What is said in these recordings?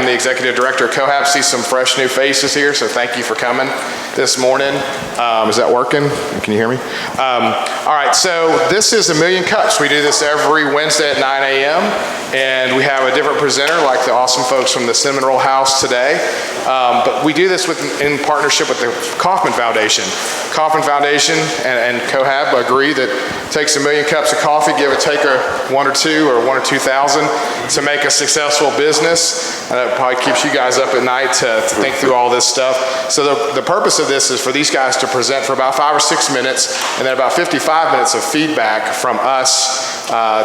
I'm the executive director of Cohab. See some fresh new faces here, so thank you for coming this morning. Is that working? Can you hear me? All right, so this is A Million Cups. We do this every Wednesday at 9 a.m., and we have a different presenter like the awesome folks from the Cinnamon Roll House today. But we do this in partnership with the Kauffman Foundation. Kauffman Foundation and Cohab agree that it takes 1 million cups of coffee, give or take one or 2,000 to make a successful business. That probably keeps you guys up at night to think through all this stuff. So the purpose of this is for these guys to present for about 5 or 6 minutes, and then about 55 minutes of feedback from us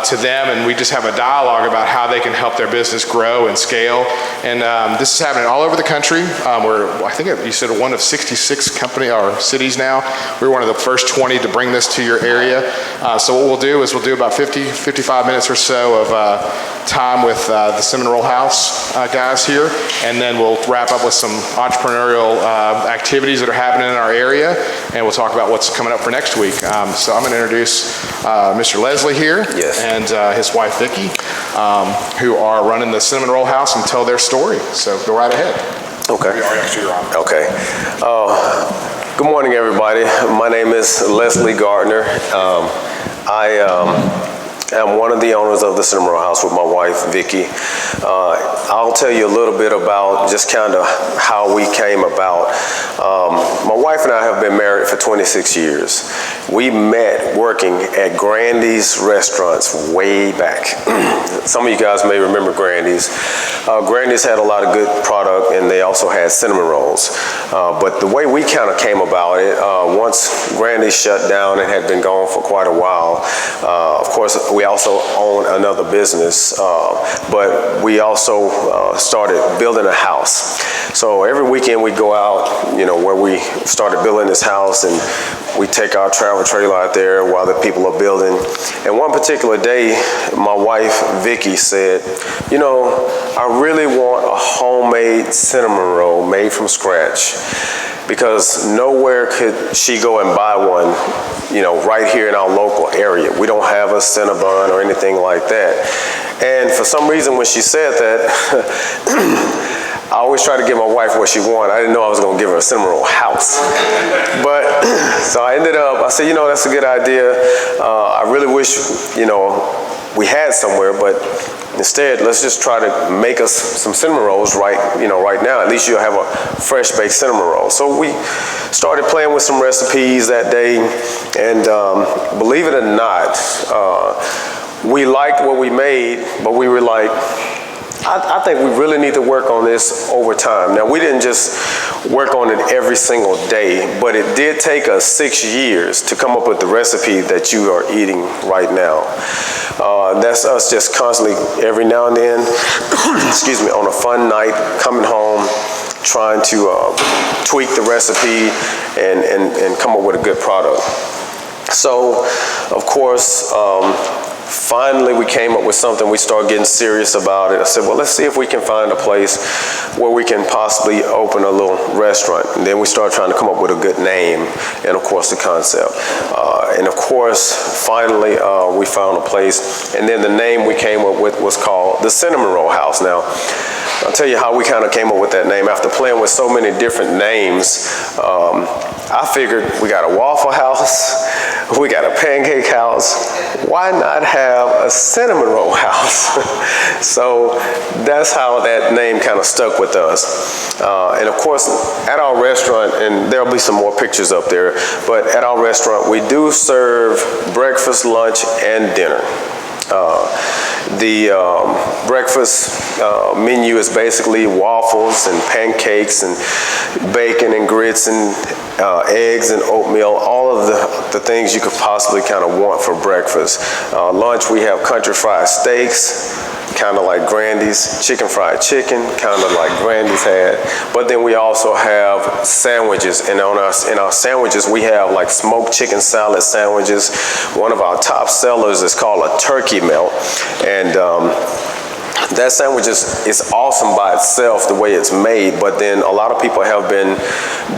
to them, and we just have a dialogue about how they can help their business grow and scale. And this is happening all over the country. I think you said one of 66 company or cities now. We're one of the first 20 to bring this to your area. So what we'll do is we'll do about 55 minutes or so of time with the Cinnamon Roll House guys here, and then we'll wrap up with some entrepreneurial activities that are happening in our area, and we'll talk about what's coming up for next week. So I'm going to introduce Mr. Leslie here. Yes. And his wife Vicki, who are running the Cinnamon Roll House and tell their story. So go right ahead. Okay. You're on. Okay. Good morning, everybody. My name is Leslie Gardner. I am one of the owners of the Cinnamon Roll House with my wife, Vicki. I'll tell you a little bit about just kind of how we came about. My wife and I have been married for 26 years. We met working at Grandy's restaurants way back. Some of you guys may remember Grandy's. Grandy's had a lot of good product, and they also had cinnamon rolls. But the way we kind of came about it, once Grandy's shut down and had been gone for quite a while, of course, we also own another business, but we also started building a house. So every weekend we'd go out, where we started building this house, and we take our travel trailer out there while the people are building. And one particular day, my wife, Vicki, said, I really want a homemade cinnamon roll made from scratch, because nowhere could she go and buy one, right here in our local area. We don't have a Cinnabon or anything like that. And for some reason, when she said that, I always try to give my wife what she wanted. I didn't know I was going to give her a cinnamon roll house. But, so I said, that's a good idea. I really wish, we had somewhere, but instead, let's just try to make us some cinnamon rolls right now. At least you'll have a fresh baked cinnamon roll. So we started playing with some recipes that day, and believe it or not, we liked what we made, but we were like, I think we really need to work on this over time. Now, we didn't just work on it every single day, but it did take us 6 years to come up with the recipe that you are eating right now. That's us just constantly, every now and then, excuse me, on a fun night, coming home, trying to tweak the recipe and come up with a good product. So, of course, finally, we came up with something. We started getting serious about it. I said, well, let's see if we can find a place where we can possibly open a little restaurant. And then we started trying to come up with a good name and, of course, the concept. And, of course, finally, we found a place. And then the name we came up with was called the Cinnamon Roll House. Now, I'll tell you how we kind of came up with that name. After playing with so many different names, I figured we got a Waffle House, we got a Pancake House. Why not have a Cinnamon Roll House? So that's how that name kind of stuck with us. And of course, at our restaurant, and there'll be some more pictures up there, but at our restaurant, we do serve breakfast, lunch, and dinner. The breakfast menu is basically waffles and pancakes and bacon and grits and eggs and oatmeal, all of the things you could possibly kind of want for breakfast. Lunch, we have country fried steaks, kind of like Grandy's, chicken fried chicken, kind of like Grandy's had. But then we also have sandwiches, and in our sandwiches we have like smoked chicken salad sandwiches. One of our top sellers is called a turkey melt, and that sandwich is awesome by itself, the way it's made, but then a lot of people have been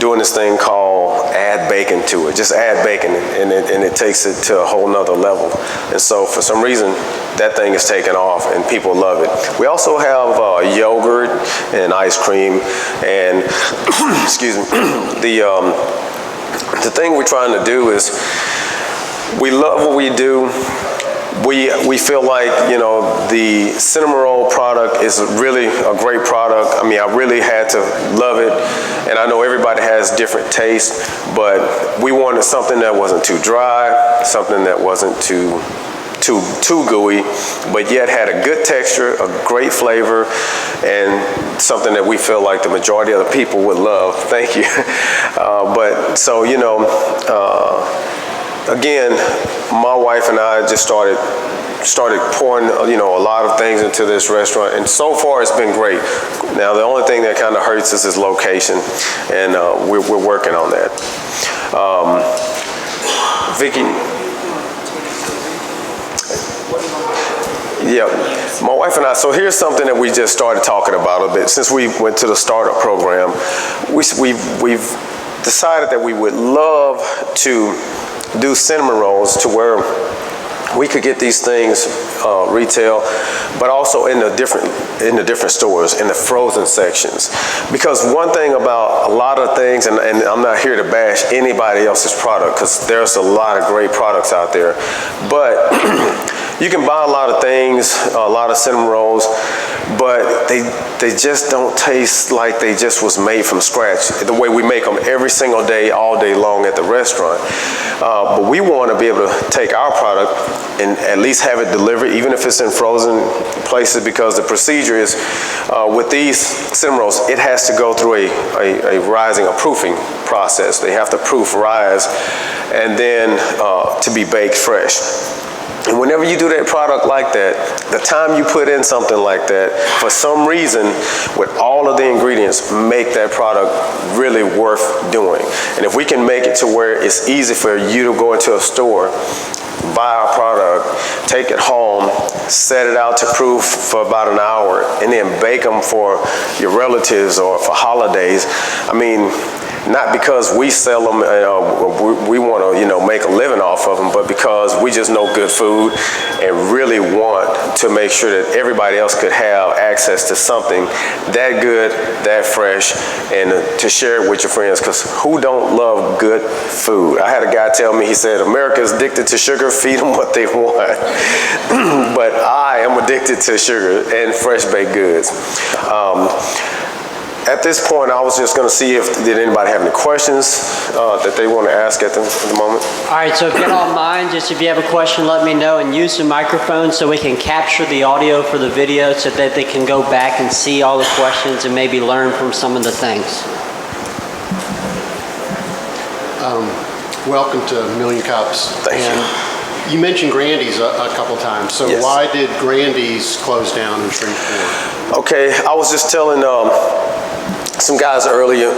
doing this thing called add bacon to it. Just add bacon, and it takes it to a whole nother level. And so for some reason, that thing is taking off and people love it. We also have yogurt and ice cream and excuse me, the thing we're trying to do is we love what we do. We feel like, you know, the cinnamon roll product is really a great product. I mean, I really had to love it, and I know everybody has different tastes, but we wanted something that wasn't too dry, something that wasn't too gooey, but yet had a good texture, a great flavor, and something that we feel like the majority of the people would love. Thank you. But so, you know, again, my wife and I just started pouring, you know, a lot of things into this restaurant, and so far it's been great. Now, the only thing that kind of hurts us is location, and we're working on that. Vicky, yeah, my wife and I, so here's something that we just started talking about a bit. Since we went to the startup program, we've decided that we would love to do cinnamon rolls to where we could get these things retail, but also in the different stores, in the frozen sections. Because one thing about a lot of things, and I'm not here to bash anybody else's product, because there's a lot of great products out there, but you can buy a lot of things, a lot of cinnamon rolls, but they just don't taste like they just was made from scratch, the way we make them every single day, all day long at the restaurant. But we want to be able to take our product and at least have it delivered, even if it's in frozen places, because the procedure is, with these cinnamon rolls, it has to go through a proofing process. They have to proof rise and then to be baked fresh. And whenever you do that product like that, the time you put in something like that, for some reason, with all of the ingredients, make that product really worth doing. And if we can make it to where it's easy for you to go into a store, buy our product, take it home, set it out to proof for about an hour, and then bake them for your relatives or for holidays, I mean, not because we sell them, we want to, you know, make a living off of them, but because we just know good food and really want to make sure that everybody else could have access to something that good, that fresh, and to share it with your friends, because who don't love good food? I had a guy tell me, he said, America's addicted to sugar, feed them what they want. But I am addicted to sugar and fresh baked goods. At this point, I was just going to see did anybody have any questions that they want to ask at the moment. All right, so if you don't mind, just if you have a question, let me know, and use the microphone so we can capture the audio for the video so that they can go back and see all the questions and maybe learn from some of the things. Welcome to Million Cups. Thank you. You mentioned Grandy's a couple times. So Yes. Why did Grandy's close down in Shreveport? Okay, I was just telling some guys earlier,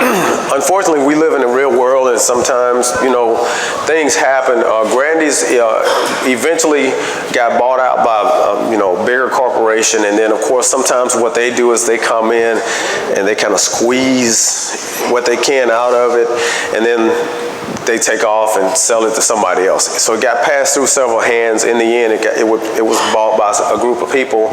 unfortunately, we live in the real world, and sometimes, you know, things happen. Grandy's eventually got bought out by, you know, bigger corporation, and then, of course, sometimes what they do is they come in and they kind of squeeze what they can out of it, and then they take off and sell it to somebody else. So it got passed through several hands. In the end, it was bought by a group of people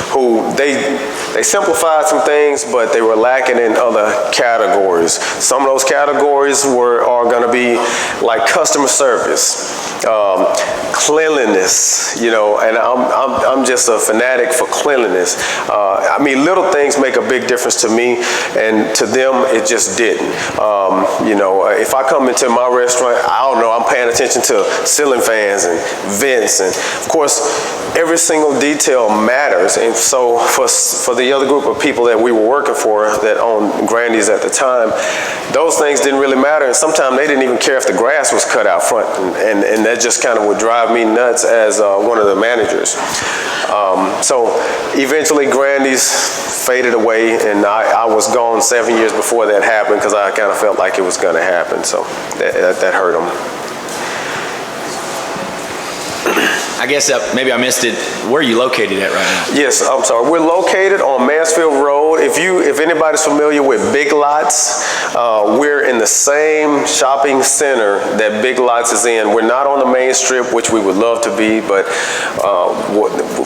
who they simplified some things, but they were lacking in other categories. Some of those categories are going to be like customer service, cleanliness, you know, and I'm just a fanatic for cleanliness. I mean, little things make a big difference to me, and to them, it just didn't. You know, if I come into my restaurant, I don't know, I'm paying attention to ceiling fans and vents, and of course, every single detail matters. And so for the other group of people that we were working for that owned Grandy's at the time, those things didn't really matter, and sometimes they didn't even care if the grass was cut out front, and that just kind of would drive me nuts as one of the managers. So eventually Grandy's faded away, and I was gone 7 years before that happened, because I kind of felt like it was going to happen, so that hurt them. I guess maybe I missed it. Where are you located at right now? Yes, I'm sorry. We're located on Mansfield Road. If anybody's familiar with Big Lots, we're in the same shopping center that Big Lots is in. We're not on the main strip, which we would love to be, but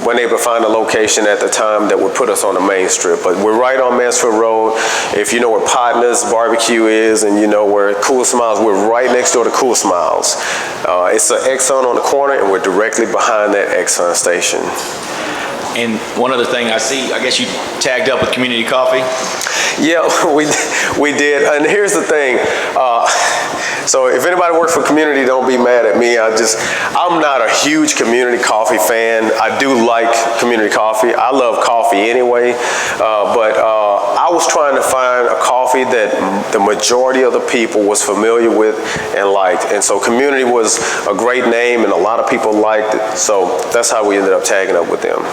weren't able to find a location at the time that would put us on the main strip. But we're right on Mansfield Road. If you know where Partners Barbecue is and you know where Cool Smiles, we're right next door to Cool Smiles. It's an Exxon on the corner, and we're directly behind that Exxon station. And one other thing I see, I guess you tagged up with Community Coffee? Yeah, we did. And here's the thing. So if anybody works for Community, don't be mad at me. I'm not a huge Community Coffee fan. I do like Community Coffee. I love coffee anyway. But I was trying to find a coffee that the majority of the people was familiar with and liked. And so Community was a great name and a lot of people liked it. So that's how we ended up tagging up with them.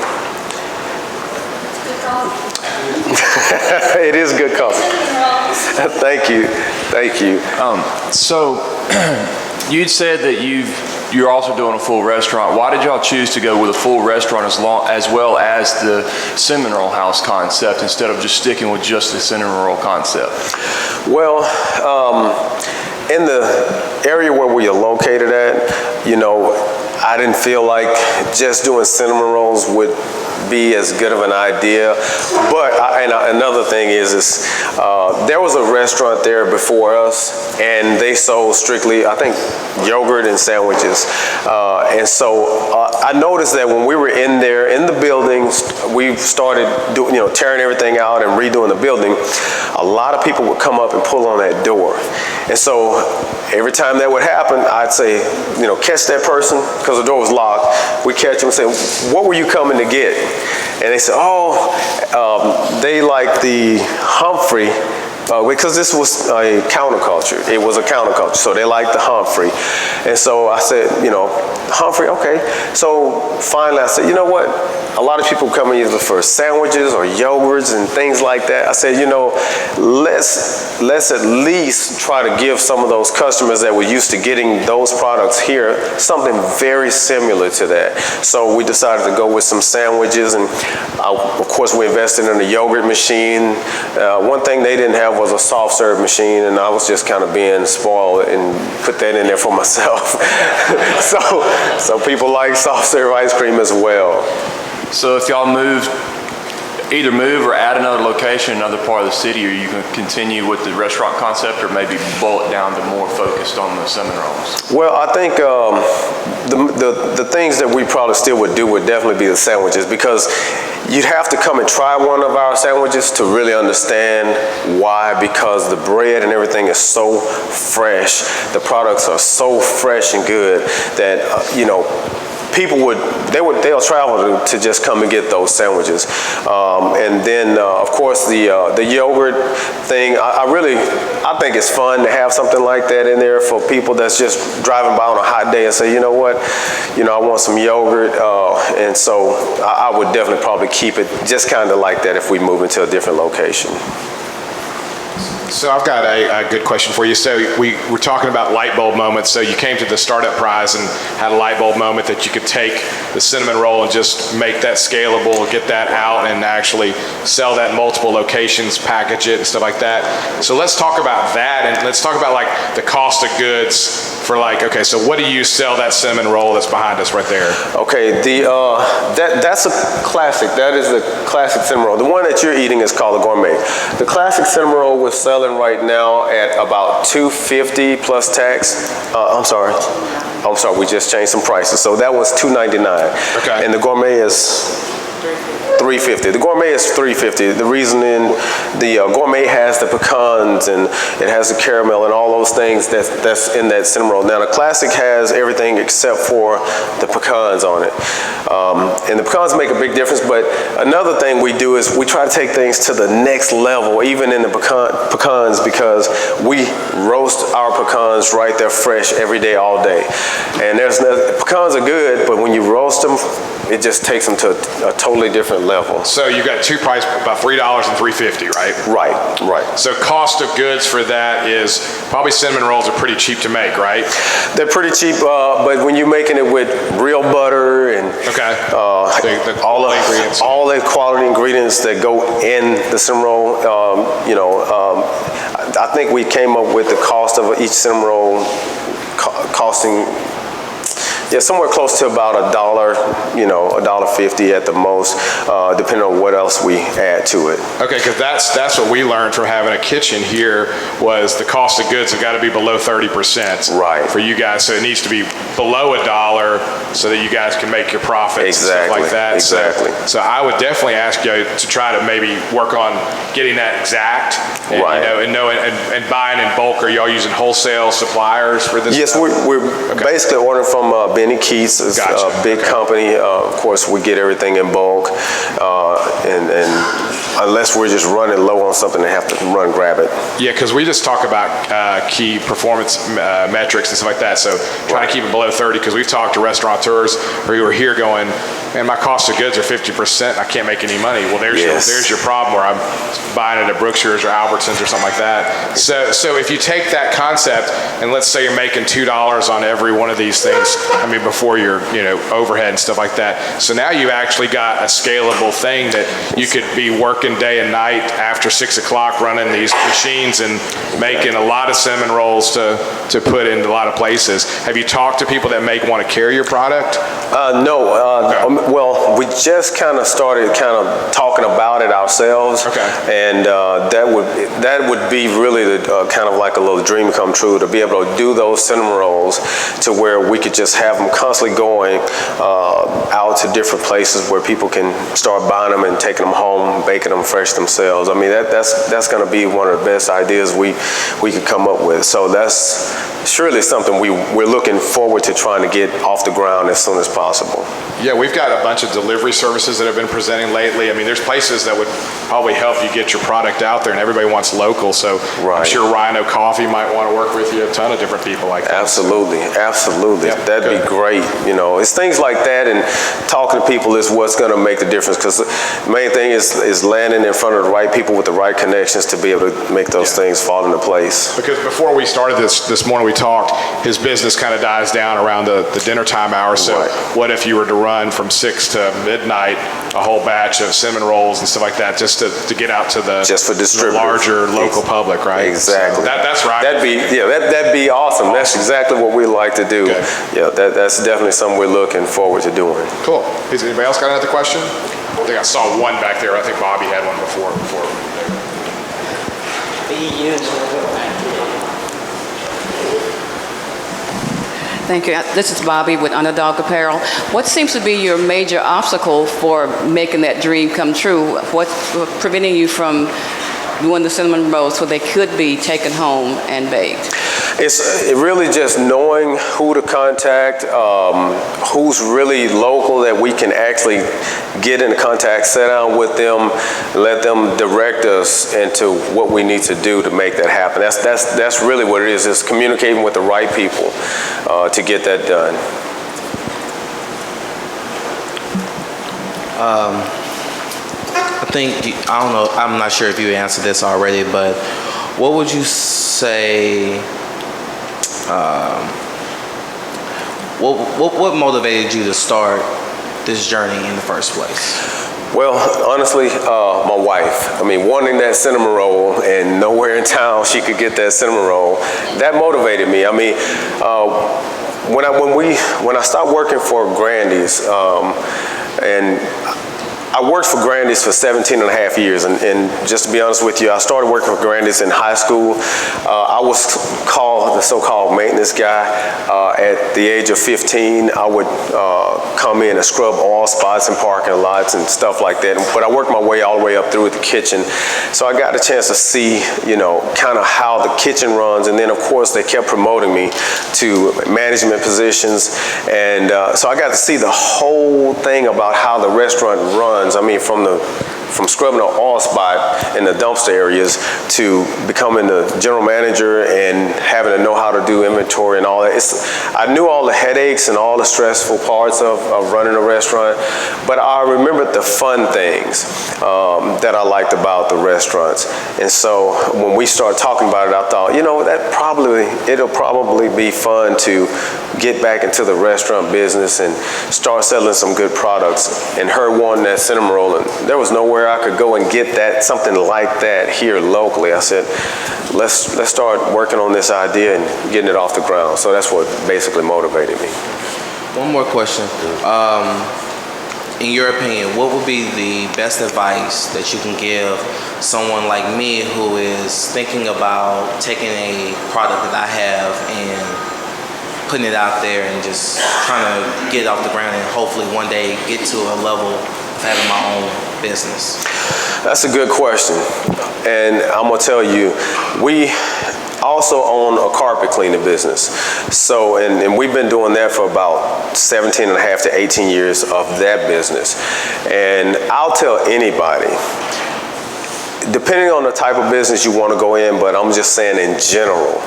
It is good coffee. Thank you. Thank you. So you'd said that you're also doing a full restaurant. Why did y'all choose to go with a full restaurant as well as the cinnamon roll house concept instead of just sticking with just the cinnamon roll concept? Well, in the area where we are located at, I didn't feel like just doing cinnamon rolls would be as good of an idea. But another thing is there was a restaurant there before us, and they sold strictly, I think, yogurt and sandwiches. And so I noticed that when we were in there in the buildings, we started tearing everything out and redoing the building. A lot of people would come up and pull on that door. And so every time that would happen, I'd say, catch that person, because the door was locked. We catch them and say, what were you coming to get? And they said, they like the Humphrey, because this was a counterculture. It was a counterculture, so they liked the Humphrey. And so I said, Humphrey, okay. So finally I said, you know what? A lot of people come in either for sandwiches or yogurts and things like that. I said, let's at least try to give some of those customers that were used to getting those products here something very similar to that. So we decided to go with some sandwiches, and of course we invested in a yogurt machine. One thing they didn't have was a soft serve machine, and I was just kind of being spoiled and put that in there for myself. so people like soft serve ice cream as well. So if y'all either move or add another location, another part of the city, are you going to continue with the restaurant concept or maybe boil it down to more focused on the cinnamon rolls? Well, I think the things that we probably still would do would definitely be the sandwiches, because you'd have to come and try one of our sandwiches to really understand why, because the bread and everything is so fresh, the products are so fresh and good that, people they'll travel to just come and get those sandwiches. And then, of course, the yogurt thing, I think it's fun to have something like that in there for people that's just driving by on a hot day and say, you know what, I want some yogurt. And so I would definitely probably keep it just kind of like that if we move into a different location. So I've got a good question for you. So we were talking about light bulb moments. So you came to the startup prize and had a light bulb moment that you could take the cinnamon roll and just make that scalable, get that out and actually sell that in multiple locations, package it and stuff like that. So let's talk about that, and let's talk about like the cost of goods for okay, so what do you sell that cinnamon roll that's behind us right there? Okay, that's a classic. That is the classic cinnamon roll. The one that you're eating is called a gourmet. The classic cinnamon roll we're selling right now at about $2.50 plus tax. I'm sorry, we just changed some prices. So that was $2.99. Okay. And the gourmet is $3.50. The gourmet is $3.50. The reason the gourmet has the pecans and it has the caramel and all those things that's in that cinnamon roll. Now the classic has everything except for the pecans on it. And the pecans make a big difference, but another thing we do is we try to take things to the next level, even in the pecans, because we roast our pecans right there fresh every day, all day. And pecans are good, but when you roast them it just takes them to a totally different level. So you got two price, about $3 and $3.50, right? Right. So cost of goods for that is, probably cinnamon rolls are pretty cheap to make, right? They're pretty cheap, but when you're making it with real butter and Okay. The all the ingredients. all the quality ingredients that go in the cinnamon roll, I think we came up with the cost of each cinnamon roll costing somewhere close to about $1, $1.50 at the most, depending on what else we add to it. Okay, because that's what we learned from having a kitchen here, was the cost of goods have got to be below 30%. Right. For you guys, so it needs to be below $1 so that you guys can make your profits and stuff like that. Exactly. So I would definitely ask you to try to maybe work on getting that exact. And, Right. And buying in bulk. Are y'all using wholesale suppliers for this? Yes, stuff? we're basically ordering from Benny Keats. It's Gotcha. a big company. Of course, we get everything in bulk, and unless we're just running low on something, they have to run grab it. Yeah, because we just talk about key performance metrics and stuff like that. So trying to keep it below 30, because we've talked to restaurateurs who are here going, man, my cost of goods are 50% and I can't make any money. Well, there's your problem, where I'm buying it at Brookshire's or Albertsons or something like that. So if you take that concept and let's say you're making $2 on every one of these things, before your overhead and stuff like that. So now you actually got a scalable thing that you could be working day and night after 6 o'clock running these machines and making a lot of cinnamon rolls to put in a lot of places. Have you talked to people that want to carry your product? No. Well, we just kind of started talking about it ourselves. Okay. And that would be really the kind of like a little dream come true, to be able to do those cinnamon rolls to where we could just have them constantly going out to different places where people can start buying them and taking them home, baking them fresh themselves. That's going to be one of the best ideas we could come up with. So that's surely something we're looking forward to trying to get off the ground as soon as possible. Yeah, we've got a bunch of delivery services that have been presenting lately. There's places that would probably help you get your product out there, and everybody wants local. So I'm Right. sure Rhino Coffee might want to work with you. A ton of different people like that. Absolutely. Yeah, That'd good. be great. It's things like that, and talking to people is what's going to make the difference, because the main thing is landing in front of the right people with the right connections to be able to make those things fall into place. Because before we started this morning, we talked, his business kind of dies down around the dinner time hour. So Right. what if you were to run from 6 to midnight a whole batch of cinnamon rolls and stuff like that, just to get out to the, Just for the distributors. larger local public, right? Exactly. So that's right. That'd be awesome. That's exactly what we like to do. Good. Yeah, that's definitely something we're looking forward to doing. Cool. Has anybody else got another question? I think I saw one back there. I think Bobby had one before. Thank you. This is Bobby with Underdog Apparel. What seems to be your major obstacle for making that dream come true? What's preventing you from doing the cinnamon rolls so they could be taken home and baked? It's really just knowing who to contact, who's really local that we can actually get in contact, sit down with them, let them direct us into what we need to do to make that happen. That's really what it is. It's communicating with the right people to get that done. I don't know, I'm not sure if you answered this already, but what would you say, what motivated you to start this journey in the first place? Well, honestly, my wife. Wanting that cinnamon roll and nowhere in town she could get that cinnamon roll, that motivated me. When I stopped working for Grandy's, and I worked for Grandy's for 17 and a half years, and just to be honest with you, I started working for Grandy's in high school. I was called the so-called maintenance guy. At the age of 15, I would come in and scrub all spots and parking lots and stuff like that. But I worked my way all the way up through the kitchen. So I got a chance to see, kind of how the kitchen runs. And then, of course, they kept promoting me to management positions. And so I got to see the whole thing about how the restaurant runs. From the from scrubbing an oil spot in the dumpster areas to becoming the general manager and having to know how to do inventory and all that. I knew all the headaches and all the stressful parts of running a restaurant, but I remembered the fun things that I liked about the restaurants. And so when we started talking about it, I thought, you know, it'll probably be fun to get back into the restaurant business and start selling some good products. And her wanting that cinnamon roll, and there was nowhere I could go and get that, something like that here locally. I said, let's start working on this idea and getting it off the ground. So that's what basically motivated me. One more question. In your opinion, what would be the best advice that you can give someone like me who is thinking about taking a product that I have and putting it out there and just trying to get it off the ground and hopefully one day get to a level of having my own business? That's a good question. And I'm gonna tell you, we also own a carpet cleaning business. So, and we've been doing that for about 17 and a half to 18 years of that business. And I'll tell anybody, depending on the type of business you want to go in, but I'm just saying in general,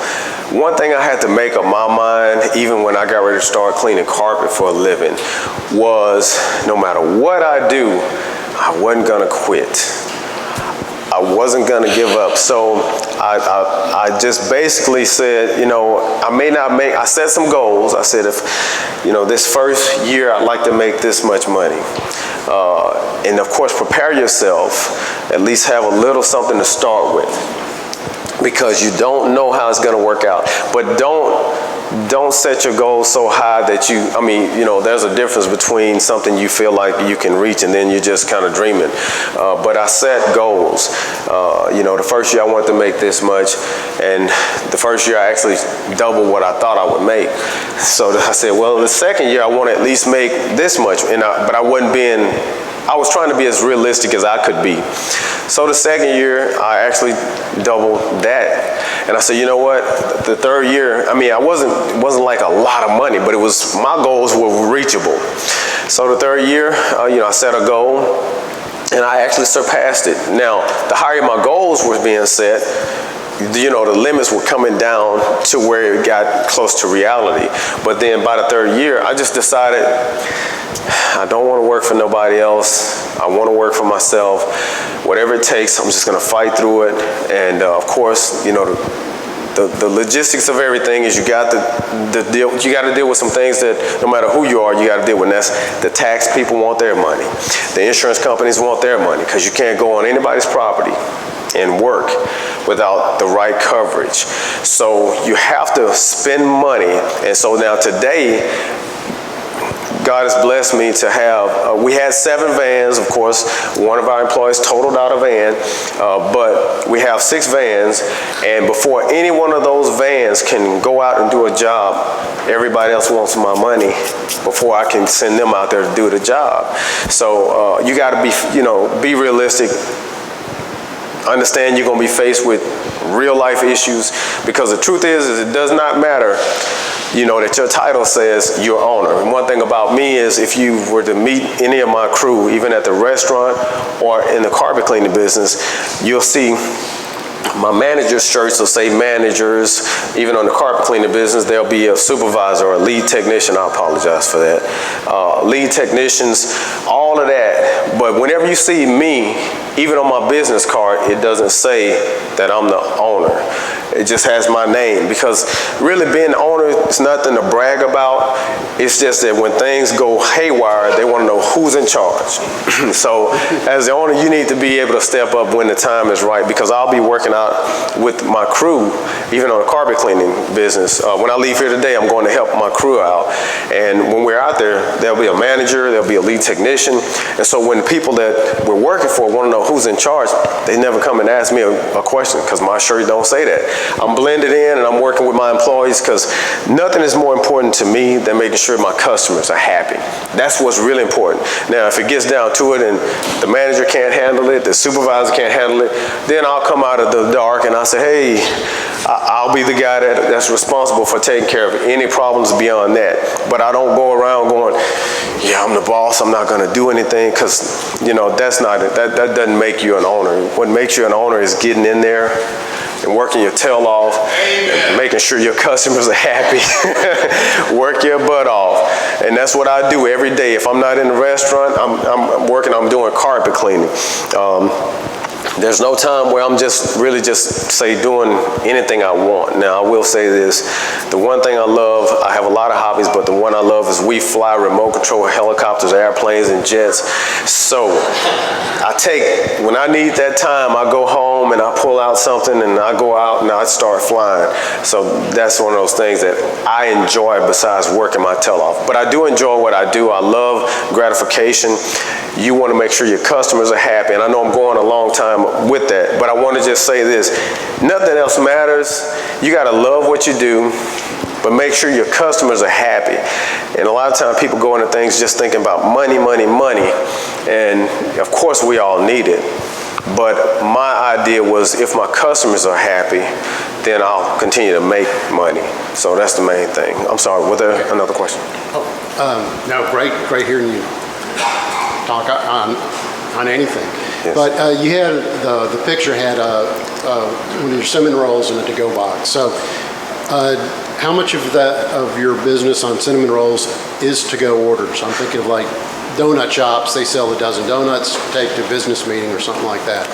one thing I had to make up my mind, even when I got ready to start cleaning carpet for a living, was no matter what I do, I wasn't gonna quit. I wasn't gonna give up. So I just basically said, you know, I set some goals. I said, if, you know, this first year I'd like to make this much money. And of course, prepare yourself, at least have a little something to start with, because you don't know how it's gonna work out. But don't set your goals so high that there's a difference between something you feel like you can reach and then you're just kind of dreaming. But I set goals. The first year I wanted to make this much, and the first year I actually doubled what I thought I would make. So I said, well, the second year I want to at least make this much, but I was trying to be as realistic as I could be. So the second year, I actually doubled that. And I said, you know what? The third year, it wasn't like a lot of money, but my goals were reachable. So the third year, I set a goal, and I actually surpassed it. Now, the higher my goals were being set, the limits were coming down to where it got close to reality. But then by the third year, I just decided I don't want to work for nobody else. I want to work for myself. Whatever it takes, I'm just going to fight through it. And of course, the logistics of everything is you got to deal with some things that no matter who you are, you got to deal with. And that's the tax people want their money. The insurance companies want their money, because you can't go on anybody's property and work without the right coverage. So you have to spend money. And so now today, God has blessed me to have, we had 7 vans, of course. One of our employees totaled out a van, but we have 6 vans, and before any one of those vans can go out and do a job, everybody else wants my money before I can send them out there to do the job. So you got to be realistic. Understand you're going to be faced with real life issues, because the truth is it does not matter that your title says you're owner. And one thing about me is, if you were to meet any of my crew, even at the restaurant or in the carpet cleaning business, you'll see my manager's shirts will say managers. Even on the carpet cleaning business, there'll be a supervisor or a lead technician. I apologize for that. Lead technicians, all of that. But whenever you see me, even on my business card, it doesn't say that I'm the owner. It just has my name, because really being the owner is nothing to brag about. It's just that when things go haywire, they want to know who's in charge. So as the owner, you need to be able to step up when the time is right, because I'll be working out with my crew, even on the carpet cleaning business. When I leave here today, I'm going to help my crew out. And when we're out there, there'll be a manager, there'll be a lead technician. And so when the people that we're working for want to know who's in charge, they never come and ask me a question, because my shirt don't say that. I'm blended in, and I'm working with my employees, because nothing is more important to me than making sure my customers are happy. That's what's really important. Now, if it gets down to it and the manager can't handle it, the supervisor can't handle it, then I'll come out of the dark and I'll say, hey, I'll be the guy that's responsible for taking care of any problems beyond that. But I don't go around going, yeah, I'm the boss, I'm not gonna do anything, because, that's not it. That doesn't make you an owner. What makes you an owner is getting in there and working your tail off, and making sure your customers are happy. Work your butt off. And that's what I do every day. If I'm not in the restaurant, I'm doing carpet cleaning. There's no time where I'm really doing anything I want. Now, I will say this, the one thing I love, I have a lot of hobbies, but the one I love is we fly remote control helicopters, airplanes, and jets. So when I need that time, I go home and I pull out something and I go out and I start flying. So that's one of those things that I enjoy besides working my tail off. But I do enjoy what I do. I love gratification. You want to make sure your customers are happy, and I know I'm going a long time with that, but I want to just say this, nothing else matters. You got to love what you do, but make sure your customers are happy. And a lot of times people go into things just thinking about money, money, money, and of course we all need it. But my idea was, if my customers are happy, then I'll continue to make money. So that's the main thing. I'm sorry, was there another question? No, great hearing you talk on anything. Yes. But you had, the picture had one of your cinnamon rolls in a to-go box. So how much of your business on cinnamon rolls is to-go orders? I'm thinking of like donut shops, they sell a dozen donuts, take to a business meeting or something like that.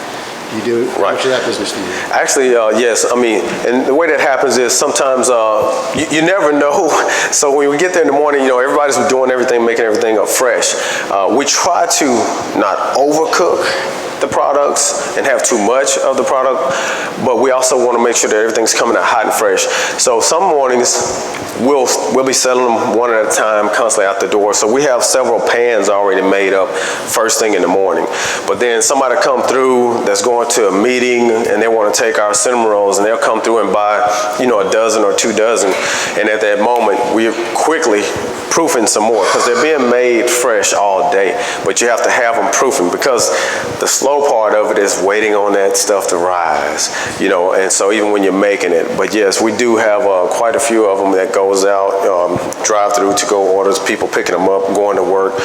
You do? Right. How much of that business do you do? Actually, yes. I mean, and the way that happens is sometimes you never know. So when we get there in the morning, everybody's doing everything, making everything up fresh. We try to not overcook the products and have too much of the product, but we also want to make sure that everything's coming out hot and fresh. So some mornings we'll be selling them one at a time, constantly out the door. So we have several pans already made up first thing in the morning. But then somebody come through that's going to a meeting and they want to take our cinnamon rolls, and they'll come through and buy, a dozen or 2 dozen. And at that moment, we're quickly proofing some more, because they're being made fresh all day. But you have to have them proofing, because the slow part of it is waiting on that stuff to rise, and so even when you're making it. But yes, we do have quite a few of them that goes out, drive-through to-go orders, people picking them up, going to work.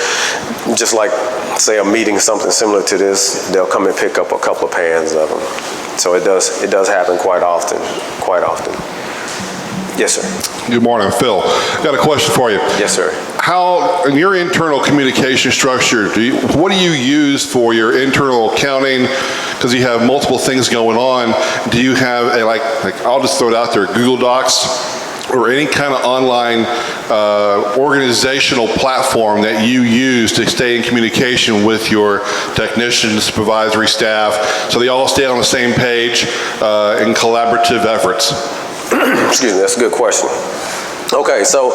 Just like, say, a meeting, something similar to this, they'll come and pick up a couple of pans of them. So it does happen quite often. Yes, sir. Good morning, Phil. Got a question for you. Yes, sir. How, in your internal communication structure, what do you use for your internal accounting? Because you have multiple things going on. Do you have I'll just throw it out there, Google Docs or any kind of online organizational platform that you use to stay in communication with your technicians, supervisory staff, so they all stay on the same page in collaborative efforts? Excuse me, that's a good question. Okay, so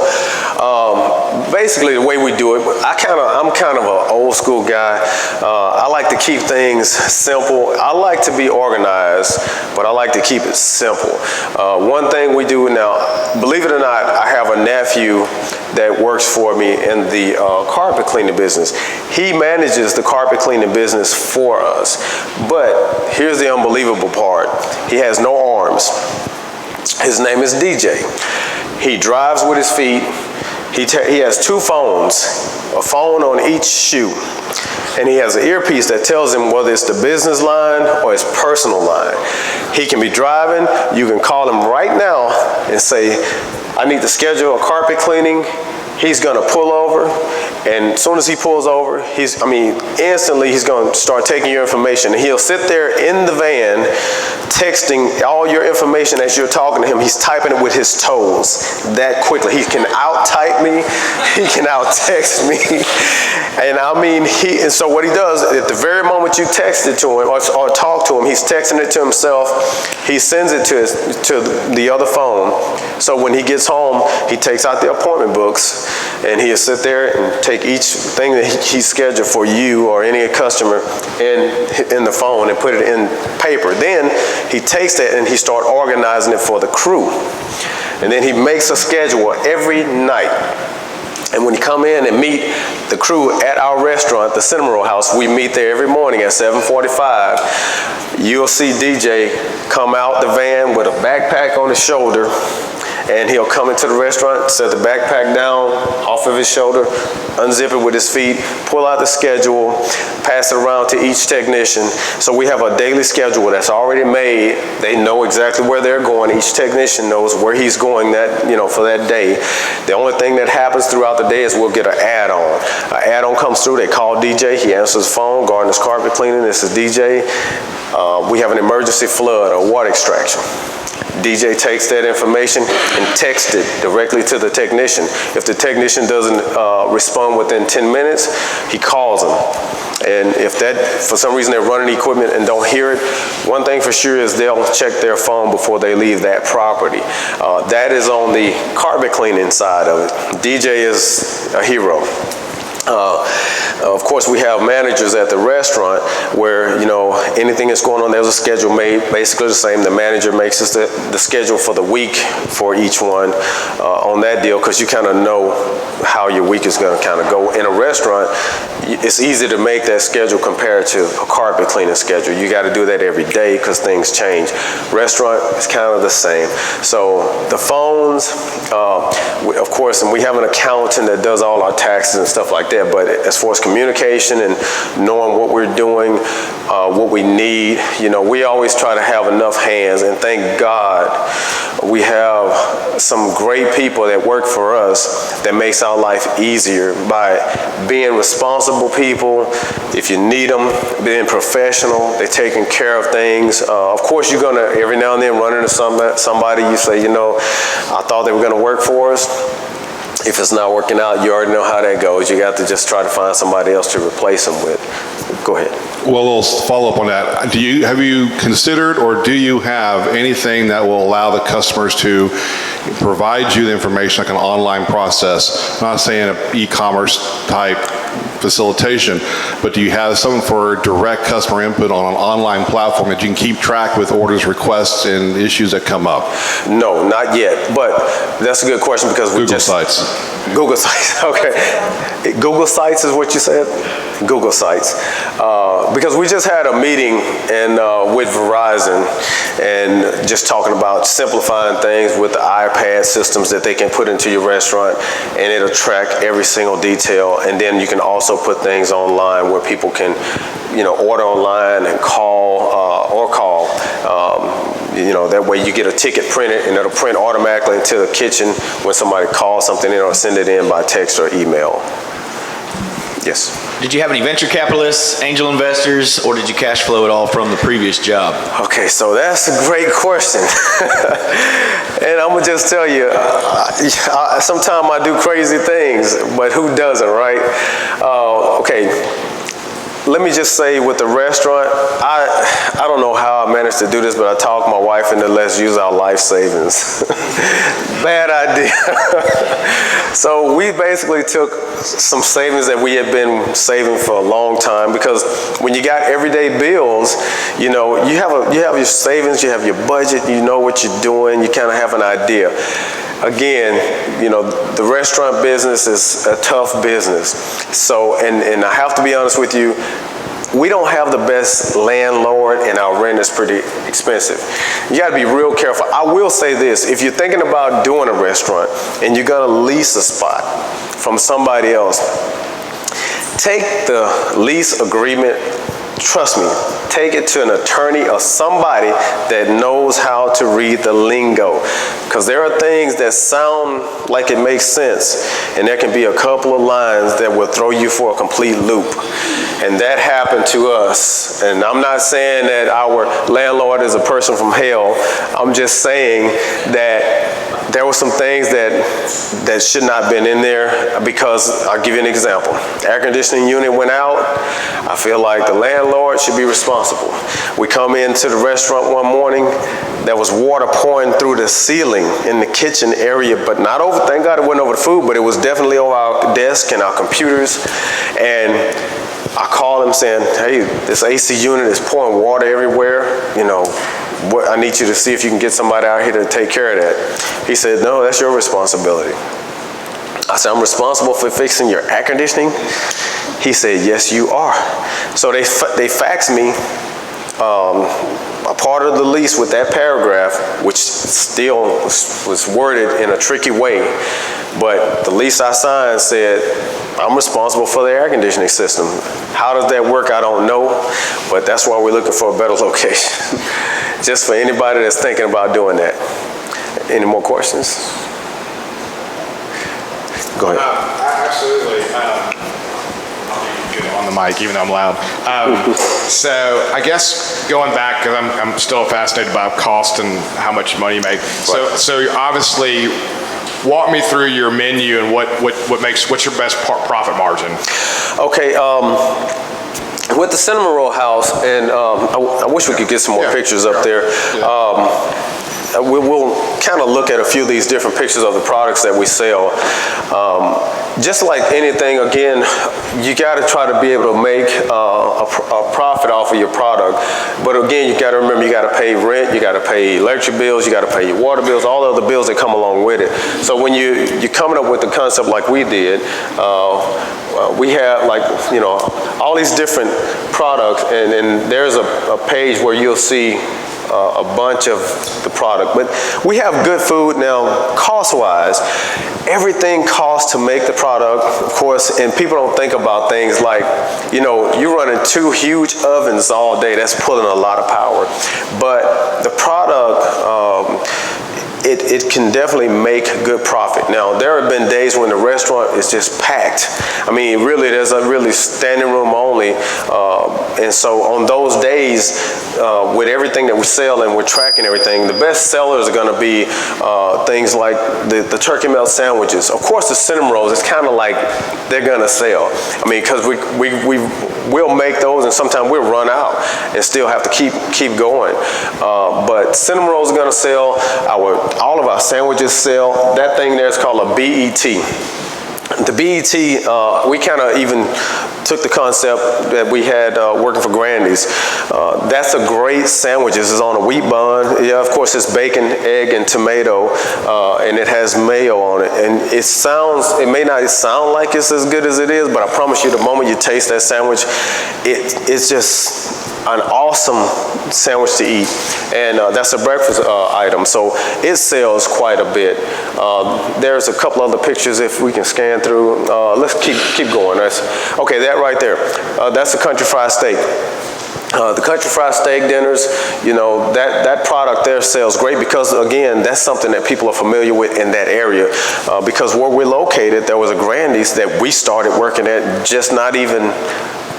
basically the way we do it, I'm kind of an old school guy. I like to keep things simple. I like to be organized, but I like to keep it simple. One thing we do now, believe it or not, I have a nephew that works for me in the carpet cleaning business. He manages the carpet cleaning business for us. But here's the unbelievable part. He has no arms. His name is DJ. He drives with his feet. He has 2 phones, a phone on each shoe. And he has an earpiece that tells him whether it's the business line or his personal line. He can be driving. You can call him right now and say, I need to schedule a carpet cleaning. He's gonna pull over, and as soon as he pulls over, instantly he's gonna start taking your information. And he'll sit there in the van, texting all your information as you're talking to him. He's typing it with his toes that quickly. He can out-type me, he can out-text me. And so what he does, at the very moment you text it to him or talk to him, he's texting it to himself, he sends it to the other phone. So when he gets home, he takes out the appointment books, and he'll sit there and take each thing that he scheduled for you or any customer in the phone and put it in paper. Then he takes that and he starts organizing it for the crew. And then he makes a schedule every night. And when you come in and meet the crew at our restaurant, the Cinnamon Roll House, we meet there every morning at 7:45. You'll see DJ come out the van with a backpack on his shoulder, and he'll come into the restaurant, set the backpack down off of his shoulder, unzip it with his feet, pull out the schedule, pass it around to each technician. So we have a daily schedule that's already made. They know exactly where they're going. Each technician knows where he's going for that day. The only thing that happens throughout the day is we'll get an add-on. An add-on comes through, they call DJ, he answers the phone, Gardner's Carpet Cleaning, this is DJ. We have an emergency flood or water extraction. DJ takes that information and texts it directly to the technician. If the technician doesn't respond within 10 minutes, he calls them. And if that, for some reason they're running equipment and don't hear it, one thing for sure is they'll check their phone before they leave that property. That is on the carpet cleaning side of it. DJ is a hero. Of course, we have managers at the restaurant where, anything that's going on, there's a schedule made, basically the same. The manager makes us the schedule for the week for each one on that deal, because you kind of know how your week is going to kind of go. In a restaurant, it's easy to make that schedule compared to a carpet cleaning schedule. You got to do that every day because things change. Restaurant is kind of the same. So the phones, of course, and we have an accountant that does all our taxes and stuff like that. But as far as communication and knowing what we're doing, what we need, we always try to have enough hands, and thank God we have some great people that work for us that makes our life easier by being responsible people. If you need them, being professional, they're taking care of things. Of course, you're gonna every now and then run into somebody you say, I thought they were gonna work for us. If it's not working out, you already know how that goes. You got to just try to find somebody else to replace them with. Go ahead. Well, a little follow-up on that. Have you considered, or do you have anything that will allow the customers to provide you the information, like an online process? I'm not saying an e-commerce type facilitation, but do you have something for direct customer input on an online platform that you can keep track with orders, requests, and issues that come up? No, not yet, but that's a good question because we Google Sites. Google Sites, okay. Google Sites is what you said? Google Sites. Because we just had a meeting with Verizon and just talking about simplifying things with the iPad systems that they can put into your restaurant, and it'll track every single detail. And then you can also put things online where people can, order online and call. That way you get a ticket printed and it'll print automatically into the kitchen. When somebody calls something, it'll send it in by text or email. Yes. Did you have any venture capitalists, angel investors, or did you cash flow it all from the previous job? Okay, so that's a great question. And I'm gonna just tell you, sometimes I do crazy things, but who doesn't, right? Okay. Let me just say with the restaurant, I don't know how I managed to do this, but I talked my wife into let's use our life savings. Bad idea. So we basically took some savings that we had been saving for a long time, because when you got everyday bills, you have your savings, you have your budget, you know what you're doing, you kind of have an idea. Again, the restaurant business is a tough business. So, and I have to be honest with you, we don't have the best landlord, and our rent is pretty expensive. You gotta be real careful. I will say this, if you're thinking about doing a restaurant and you're gonna lease a spot from somebody else, take the lease agreement, trust me, take it to an attorney or somebody that knows how to read the lingo. Because there are things that sound like it makes sense, and there can be a couple of lines that will throw you for a complete loop. And that happened to us. And I'm not saying that our landlord is a person from hell. I'm just saying that there were some things that should not have been in there, because I'll give you an example. Air conditioning unit went out. I feel like the landlord should be responsible. We come into the restaurant one morning, there was water pouring through the ceiling in the kitchen area, but not over, thank God it wasn't over the food, but it was definitely over our desk and our computers. And I called him saying, hey, this AC unit is pouring water everywhere, I need you to see if you can get somebody out here to take care of that. He said, no, that's your responsibility. I said, I'm responsible for fixing your air conditioning? He said, yes, you are. So they faxed me a part of the lease with that paragraph, which still was worded in a tricky way, but the lease I signed said, I'm responsible for the air conditioning system. How does that work? I don't know, but that's why we're looking for a better location. Just for anybody that's thinking about doing that. Any more questions? Go ahead. Absolutely. I'll be good on the mic, even though I'm loud. So I guess going back, because I'm still fascinated by cost and how much money you make. So you obviously, walk me through your menu and what's your best profit margin? Okay. With the Cinnamon Roll House, and I wish we could get some more pictures up there. We'll kind of look at a few of these different pictures of the products that we sell. Just like anything, again, you got to try to be able to make a profit off of your product. But again, you got to remember, you got to pay rent, you got to pay electric bills, you got to pay your water bills, all the other bills that come along with it. So when you're coming up with the concept like we did, we have, like, you know, all these different products, and there's a page where you'll see a bunch of the product. But we have good food now. Cost-wise, everything costs to make the product, of course, and people don't think about things like, you know, you're running 2 huge ovens all day. That's pulling a lot of power. But the product, it can definitely make good profit. Now, there have been days when the restaurant is just packed. I mean, really, there's a really standing room only. And so on those days, with everything that we sell and we're tracking everything, the best sellers are going to be things like the turkey melt sandwiches. Of course, the cinnamon rolls, it's kind of like they're going to sell. I mean, because we'll make those and sometimes we'll run out and still have to keep going. But cinnamon rolls are going to sell. All of our sandwiches sell. That thing there is called a BET. The BET, we kind of even took the concept that we had working for Grandy's. That's a great sandwich. It's on a wheat bun. Yeah, of course, it's bacon, egg, and tomato, and it has mayo on it. And it may not sound like it's as good as it is, but I promise you, the moment you taste that sandwich, it's just an awesome sandwich to eat. And that's a breakfast item, so it sells quite a bit. There's a couple other pictures if we can scan through. Let's keep going. Okay, that right there, that's a country fried steak. The country fried steak dinners, you know, that product there sells great because, again, that's something that people are familiar with in that area. Because where we're located, there was a Grandy's that we started working at just not even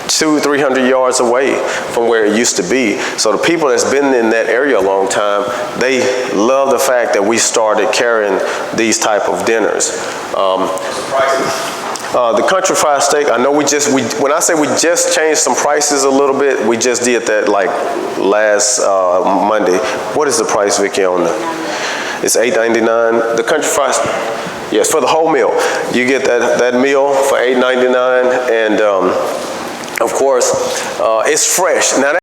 200-300 yards away from where it used to be. So the people that's been in that area a long time, they love the fact that we started carrying these type of dinners. The country fried steak, I know when I say we just changed some prices a little bit, we just did that like last Monday. What is the price, Vicky, on the? It's $8.99. The country fried, yes, for the whole meal. You get that meal for $8.99, and of course, it's fresh. Now,